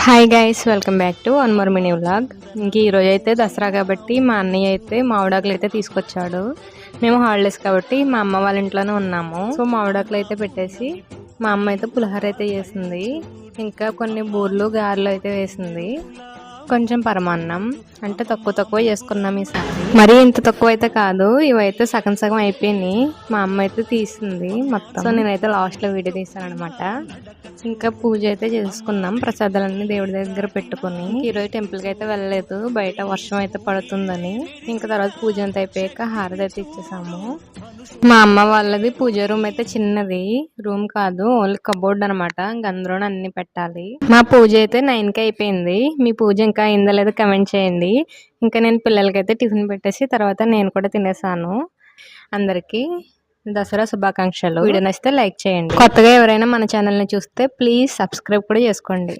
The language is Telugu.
Hi guys, welcome back to one more mini vlog. ఇంక ఈరోజు అయితే దసరా కాబట్టి మా అన్నయ్య అయితే మామిడాకులు అయితే తీసుకొచ్చాడు. మేము హాలిడేస్ కాబట్టి మా అమ్మ వాళ్ళ ఇంట్లోనే ఉన్నాము. సో మామిడాకులు అయితే పెట్టేసి మా అమ్మ అయితే పులిహోర అయితే చేసింది. ఇంకా కొన్ని బూర్లు గారెలు అయితే వేసింది. కొంచెం పరమాన్నం అంటే తక్కువ చేసుకున్నాం ఈసారి. మరీ ఇంత తక్కువ అయితే కాదు, ఇవైతే సగం సగం అయిపోయినాయి. మా అమ్మ అయితే తీసింది మొత్తం. సో నేనైతే లాస్ట్లో వీడియో తీసాను అనమాట. ఇంకా పూజ అయితే చేసుకున్నాం, ప్రసాదాలన్నీ దేవుడి దగ్గర పెట్టుకుని. ఈరోజు టెంపుల్కి అయితే వెళ్ళలేదు, బయట వర్షం అయితే పడుతుందని. ఇంకా తర్వాత పూజ అంతా అయిపోయాక హారతి అయితే ఇచ్చేసాము. మా అమ్మ వాళ్ళది పూజ రూమ్ అయితే చిన్నది రూమ్ కాదు, ఓన్లీ కబోర్డ్ అనమాట. అందులోనే అన్ని పెట్టాలి. మా పూజ అయితే 9కి అయిపోయింది. మీ పూజ ఇంకా అయిందా లేదో కమెంట్ చేయండి. ఇంకా నేను పిల్లలకైతే టిఫిన్ పెట్టేసి తర్వాత నేను కూడా తినేసాను. అందరికీ దసరా శుభాకాంక్షలు. వీడియో నచ్చితే లైక్ చేయండి. కొత్తగా ఎవరైనా మన ఛానల్ని చూస్తే ప్లీజ్ సబ్స్క్రైబ్ కూడా చేసుకోండి.